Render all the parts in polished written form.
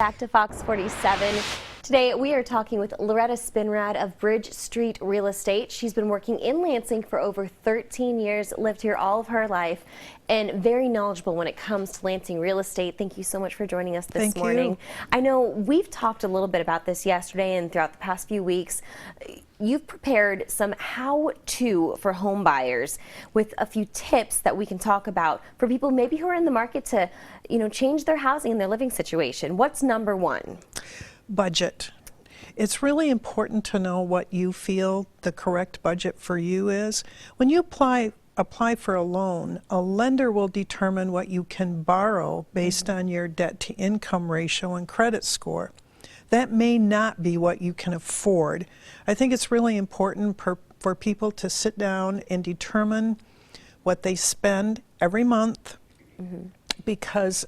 back to Fox 47. Today we are talking with Loretta Sprinrad of Bridge Street Real Estate. She's been working in Lansing for over 13 years, lived here all of her life, and very knowledgeable when it comes to Lansing real estate. Thank you so much for joining us this morning. I know we've talked a little bit about this yesterday and throughout the past few weeks. You've prepared some how-to for home buyers with a few tips that we can talk about for people maybe who are in the market to, change their housing and their living situation. What's number one? Budget. It's really important to know what you feel the correct budget for you is. When you apply for a loan, a lender will determine what you can borrow based on your debt-to-income ratio and credit score. That may not be what you can afford. I think it's really important for people to sit down and determine what they spend every month, because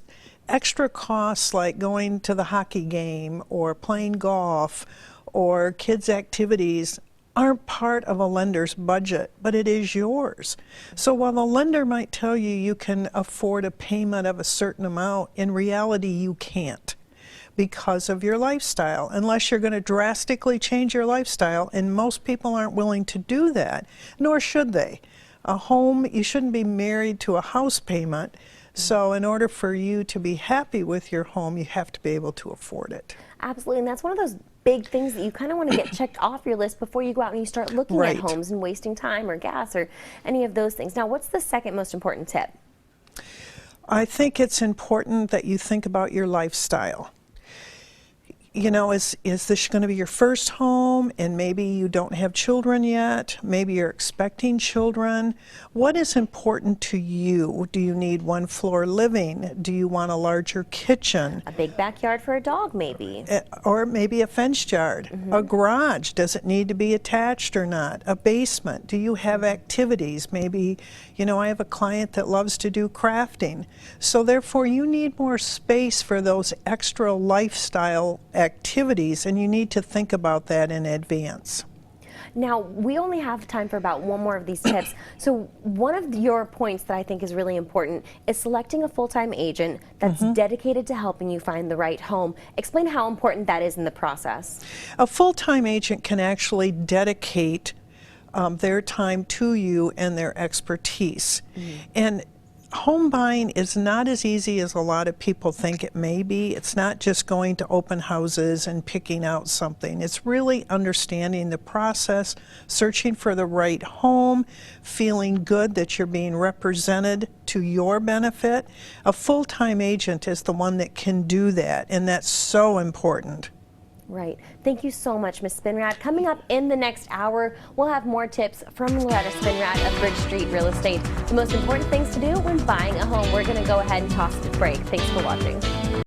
extra costs like going to the hockey game or playing golf or kids' activities aren't part of a lender's budget, but it is yours. So while the lender might tell you you can afford a payment of a certain amount, in reality you can't, because of your lifestyle, unless you're going to drastically change your lifestyle, and most people aren't willing to do that, nor should they. A home, you shouldn't be married to a house payment, so in order for you to be happy with your home, you have to be able to afford it. Absolutely, and that's one of those big things that you kind of want to get checked off your list before you go out and you start looking at homes and wasting time or gas or any of those things. Now, what's the second most important tip? I think it's important that you think about your lifestyle. Is this going to be your first home, and maybe you don't have children yet? Maybe you're expecting children. What is important to you? Do you need one floor living? Do you want a larger kitchen? A big backyard for a dog, maybe. Or maybe a fenced yard. A garage. Does it need to be attached or not? A basement. Do you have activities? Maybe, I have a client that loves to do crafting. So therefore, you need more space for those extra lifestyle activities, and you need to think about that in advance. Now, we only have time for about one more of these tips. So one of your points that I think is really important is selecting a full-time agent that's dedicated to helping you find the right home. Explain how important that is in the process. A full-time agent can actually dedicate their time to you and their expertise. And home buying is not as easy as a lot of people think it may be. It's not just going to open houses and picking out something. It's really understanding the process, searching for the right home, feeling good that you're being represented to your benefit. A full-time agent is the one that can do that, and that's so important. Right. Thank you so much, Ms. Sprinrad. Coming up in the next hour, we'll have more tips from Loretta Sprinrad of Bridge Street Real Estate. The most important things to do when buying a home. We're going to go ahead and toss the break. Thanks for watching.